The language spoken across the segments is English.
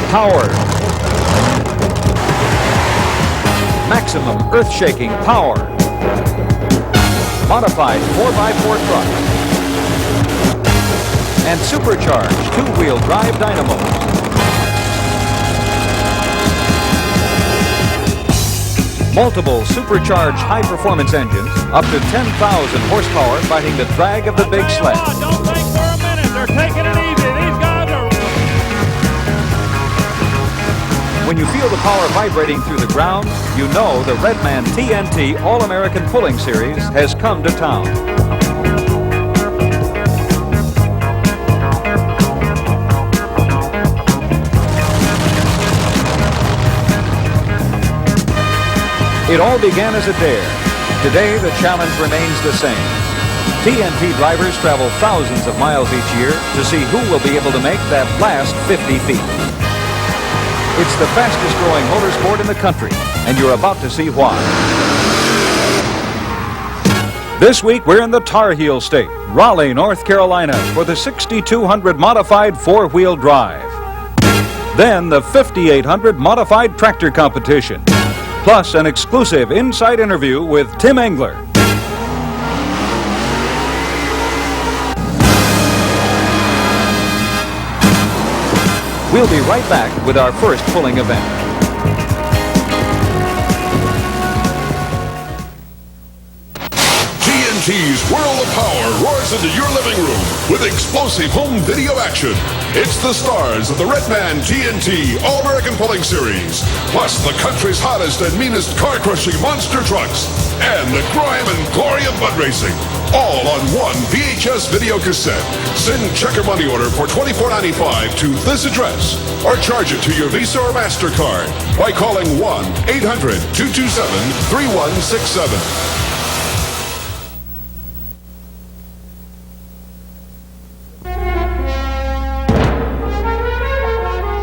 power. Maximum earth-shaking power. Modified 4x4 truck. And supercharged two-wheel drive dynamos. Multiple supercharged high-performance engines, up to 10,000 horsepower, fighting the drag of the big sled. Don't think for a minute. They're taking it easy. These guys are... When you feel the power vibrating through the ground, you know the Redman TNT All-American Pulling Series has come to town. It all began as a dare. Today, the challenge remains the same. TNT drivers travel thousands of miles each year to see who will be able to make that last 50 feet. It's the fastest growing motorsport in the country, and you're about to see why. This week, we're in the Tar Heel State, Raleigh, North Carolina, for the 6200 modified four-wheel drive. Then the 5800 modified tractor competition. Plus an exclusive inside interview with Tim Engler. We'll be right back with our first pulling event. TNT's World of Power roars into your living room with explosive home video action. It's the stars of the Redman TNT All-American Pulling Series, plus the country's hottest and meanest car-crushing monster trucks, and the grime and glory of mud racing, all on one VHS video cassette. Send check or money order for $24.95 to this address, or charge it to your Visa or MasterCard by calling 1-800-227-3167.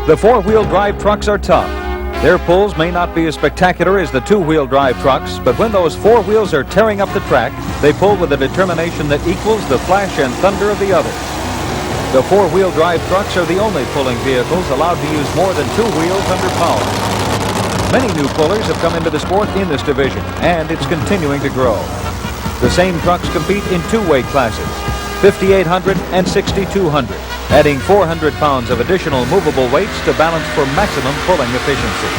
The four-wheel drive trucks are tough. Their pulls may not be as spectacular as the two-wheel drive trucks, but when those four wheels are tearing up the track, they pull with a determination that equals the flash and thunder of the others. The four-wheel drive trucks are the only pulling vehicles allowed to use more than two wheels under power. Many new pullers have come into the sport in this division, and it's continuing to grow. The same trucks compete in two weight classes, 5800 and 6200. Adding 400 pounds of additional movable weights to balance for maximum pulling efficiency.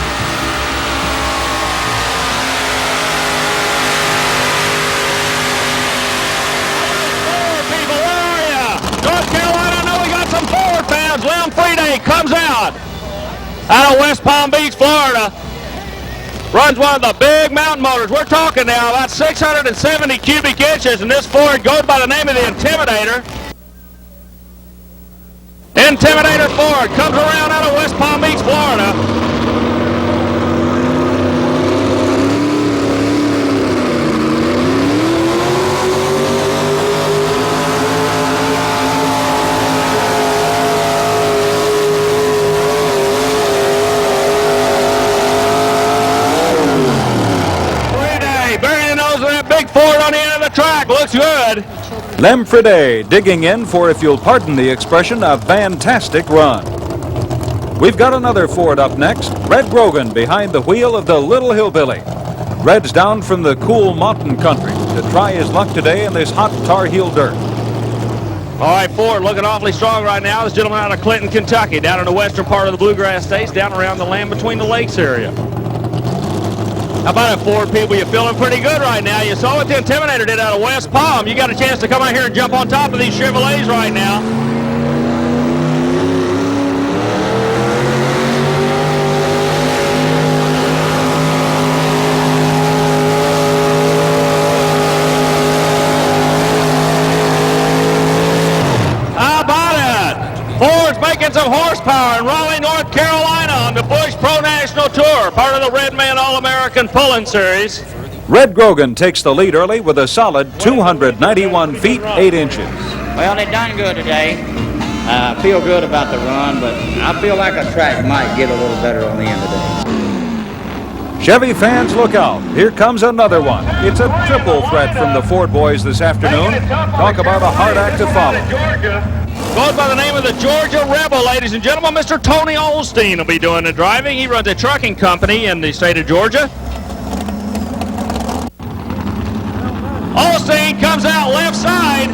People, where are you? North Carolina, I know we got some Ford fans. Lem Friday comes out of West Palm Beach, Florida. Runs one of the big mountain motors. We're talking now about 670 cubic inches, and this Ford goes by the name of the Intimidator. Intimidator Ford comes around out of West Palm Beach, Florida. Friday, bury your nose in that big Ford on the end of the track. Looks good. Lem Friday digging in for, if you'll pardon the expression, a fantastic run. We've got another Ford up next, Red Grogan behind the wheel of the Little Hillbilly. Red's down from the cool mountain country to try his luck today in this hot Tar Heel dirt. All right, Ford looking awfully strong right now. This gentleman out of Clinton, Kentucky, down in the western part of the Bluegrass States, down around the land between the lakes area. How about it, Ford people? You're feeling pretty good right now. You saw what the Intimidator did out of West Palm. You got a chance to come out here and jump on top of these Chevrolets right now. How about it? Ford's making some horsepower in Raleigh, North Carolina on the Busch Pro National Tour, part of the Redman All-American Pulling Series. Red Grogan takes the lead early with a solid 291 feet 8 inches. Well, they done good today. I feel good about the run, but I feel like a track might get a little better on the end of the day. Chevy fans, look out. Here comes another one. It's a triple threat from the Ford boys this afternoon. Talk about a hard act to follow. Goes by the name of the Georgia Rebel, ladies and gentlemen. Mr. Tony Olstein will be doing the driving. He runs a trucking company in the state of Georgia. Olstein comes out left side.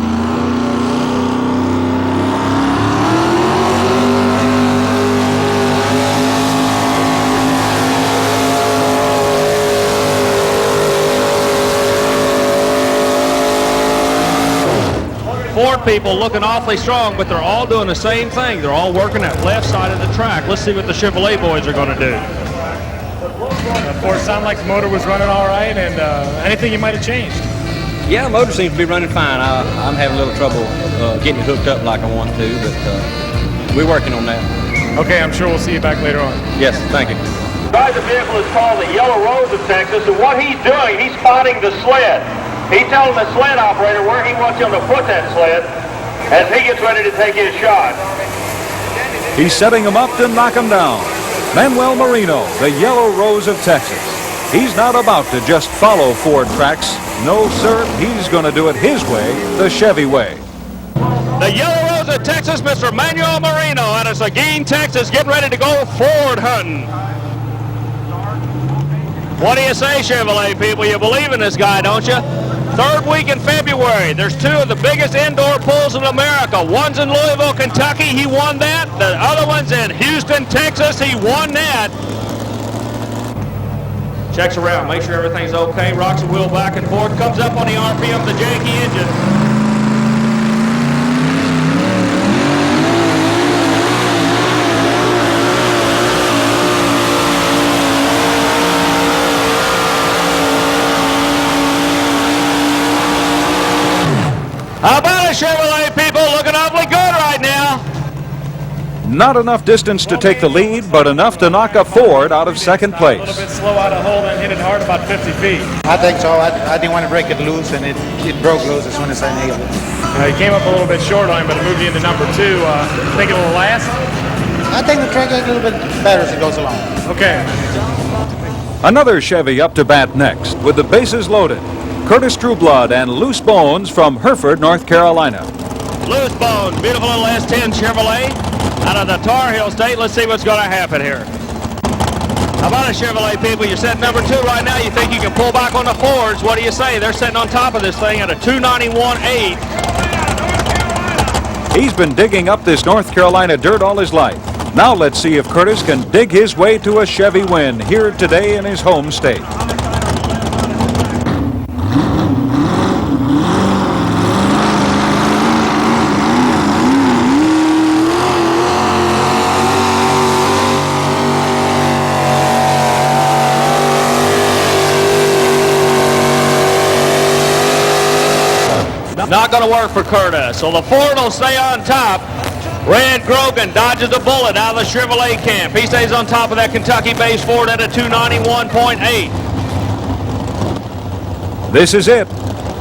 Ford people looking awfully strong, but they're all doing the same thing. They're all working that left side of the track. Let's see what the Chevrolet boys are going to do. Of course, sounded like the motor was running all right, and anything you might have changed? Yeah, the motor seems to be running fine. I'm having a little trouble getting it hooked up like I want to, but we're working on that. Okay, I'm sure we'll see you back later on. Yes, thank you. The vehicle is called the Yellow Rose of Texas, and what he's doing, he's spotting the sled. He's telling the sled operator where he wants him to put that sled as he gets ready to take his shot. He's setting him up to knock him down. Manuel Marino, the Yellow Rose of Texas. He's not about to just follow Ford tracks. No, sir, he's going to do it his way, the Chevy way. The Yellow Rose of Texas, Mr. Manuel Marino out of Seguin, Texas, getting ready to go Ford hunting. What do you say, Chevrolet people? You believe in this guy, don't you? Third week in February, there's two of the biggest indoor pulls in America. One's in Louisville, Kentucky. He won that. The other one's in Houston, Texas. He won that. Checks around, make sure everything's okay. Rocks the wheel back and forth. Comes up on the RPM of the janky engine. How about it, Chevrolet people? Looking awfully good right now. Not enough distance to take the lead, but enough to knock a Ford out of second place. A little bit slow out of hole and hit it hard about 50 feet. I think so. I didn't want to break it loose, and it broke loose as soon as I nailed it. He came up a little bit short on him, but it moved you into number 2. Think it will last? I think the track gets a little bit better as it goes along. Okay. Another Chevy up to bat next with the bases loaded. Curtis Trueblood and Loose Bones from Hereford, North Carolina. Loose Bones, beautiful little S10 Chevrolet out of the Tar Heel State. Let's see what's going to happen here. How about it, Chevrolet people? You're setting number 2 right now. You think you can pull back on the Fords. What do you say? They're sitting on top of this thing at a 291.8. He's been digging up this North Carolina dirt all his life. Now let's see if Curtis can dig his way to a Chevy win here today in his home state. Not going to work for Curtis. So the Ford will stay on top. Red Grogan dodges a bullet out of the Chevrolet camp. He stays on top of that Kentucky-based Ford at a 291.8. This is it.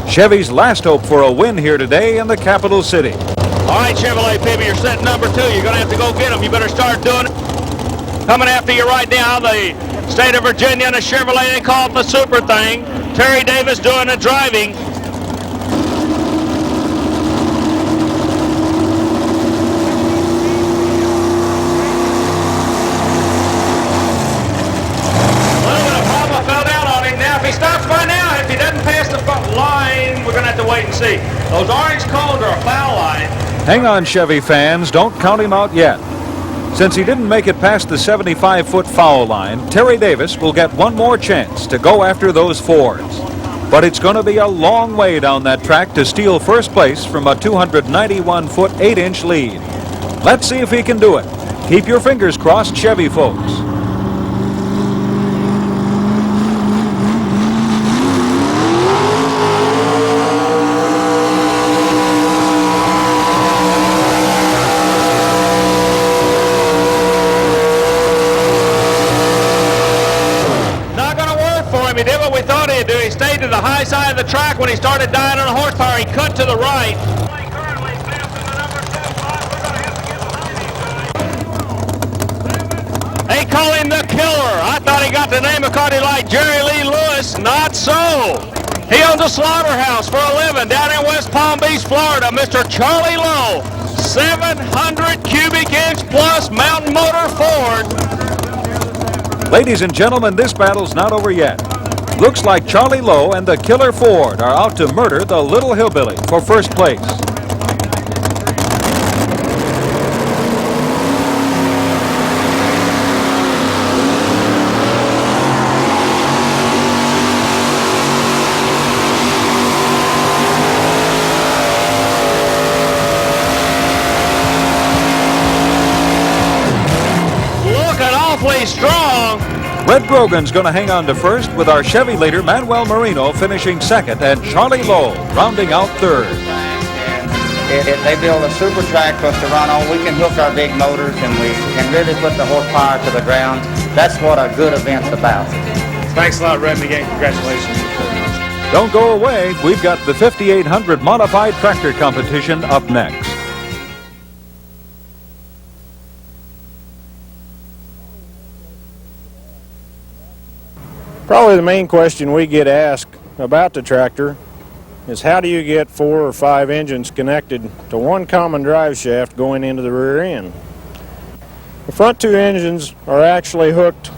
Chevy's last hope for a win here today in the capital city. All right, Chevrolet people, you're setting number 2. You're going to have to go get them. You better start doing it. Coming after you right now, the state of Virginia and a Chevrolet, they call it the super thing. Terry Davis doing the driving. We're going to have to wait and see. Those orange cones are a foul line. Hang on, Chevy fans. Don't count him out yet. Since he didn't make it past the 75-foot foul line, Terry Davis will get one more chance to go after those Fords. But it's going to be a long way down that track to steal first place from a 291-foot 8-inch lead. Let's see if he can do it. Keep your fingers crossed, Chevy folks. He did what we thought he'd do. He stayed to the high side of the track. When he started dying on the horsepower, he cut to the right. They call him the killer. I thought he you got the name of Cardi like Jerry Lee Lewis? Not so. He owns a slaughterhouse for a living down in West Palm Beach, Florida. Mr. Charlie Lowe, 700 cubic inch plus mountain motor Ford. Ladies and gentlemen, this battle's not over yet. Looks like Charlie Lowe and the Killer Ford are out to murder the Little Hillbilly for first place. Looking awfully strong. Red Brogan's going to hang on to first, with our Chevy leader Manuel Marino finishing second and Charlie Lowe rounding out third. If they build a super track for us to run on, we can hook our big motors and we can really put the horsepower to the ground. That's what a good event's about. Thanks a lot, Red, and again, congratulations. Don't go away. We've got the 5800 modified tractor competition up next. Probably the main question we get asked about the tractor is how do you get 4 or 5 engines connected to one common drive shaft going into the rear end? The front 2 engines are actually hooked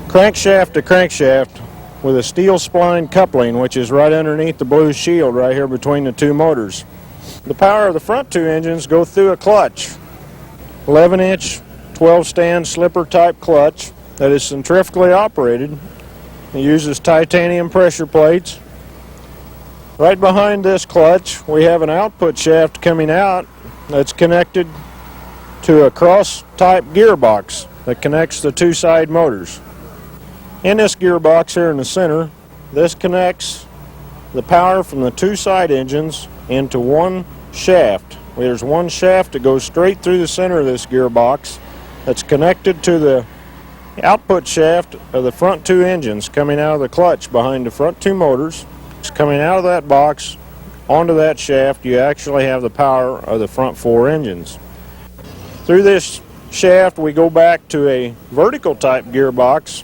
crankshaft to crankshaft with a steel spline coupling, which is right underneath the blue shield right here between the 2 motors. The power of the front 2 engines go through a clutch, 11-inch 12-stand slipper type clutch that is centrifugally operated. It uses titanium pressure plates. Right behind this clutch, we have an output shaft coming out that's connected to a cross-type gearbox that connects the 2 side motors. In this gearbox here in the center, this connects the power from the 2 side engines into one shaft. There's one shaft that goes straight through the center of this gearbox that's connected to the output shaft of the front 2 engines coming out of the clutch behind the front 2 motors. It's coming out of that box onto that shaft. You actually have the power of the front 4 engines. Through this shaft we go back to a vertical type gearbox.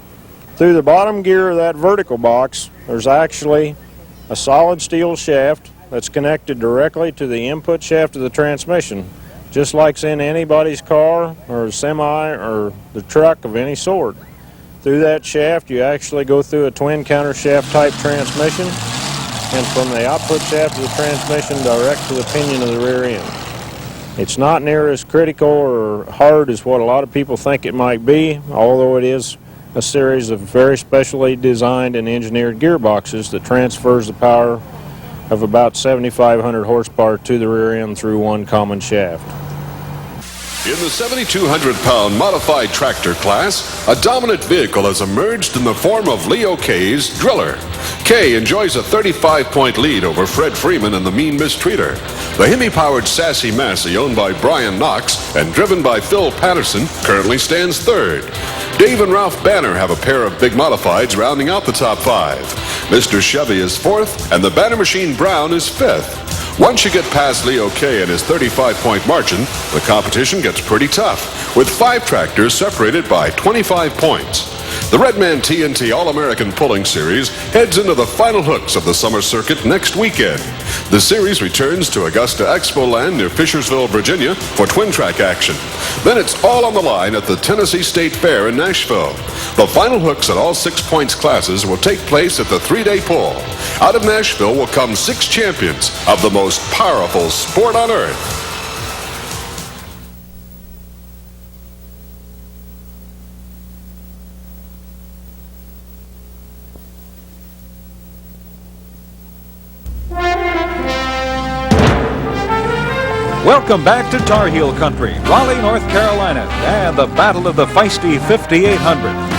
Through the bottom gear of that vertical box there's actually a solid steel shaft that's connected directly to the input shaft of the transmission, just like in anybody's car or a semi or the truck of any sort. Through that shaft you actually go through a twin countershaft type transmission, and from the output shaft of the transmission direct to the pinion of the rear end. It's not near as critical or hard as what a lot of people think it might be, although it is a series of very specially designed and engineered gearboxes that transfers the power of about 7,500 horsepower to the rear end through one common shaft. In the 7,200-pound modified tractor class, a dominant vehicle has emerged in the form of Leo Kay's Driller. Kay enjoys a 35-point lead over Fred Freeman and the Mean Mistreater. The Hemi-powered Sassy Massey, owned by Brian Knox and driven by Phil Patterson, currently stands third. Dave and Ralph Banner have a pair of big modifieds rounding out the top 5. Mr. Chevy is fourth, and the Banner Machine Brown is fifth. Once you get past Leo Kay and his 35-point margin, the competition gets pretty tough, with 5 tractors separated by 25 points. The Redman TNT All-American Pulling Series heads into the final hooks of the summer circuit next weekend. The series returns to Augusta Expo Land near Fishersville, Virginia for twin track action. Then it's all on the line at the Tennessee State Fair in Nashville. The final hooks at all 6 points classes will take place at the 3-day pull. Out of Nashville will come 6 champions of the most powerful sport on earth. Welcome back to Tar Heel Country, Raleigh, North Carolina, and the battle of the feisty 5800.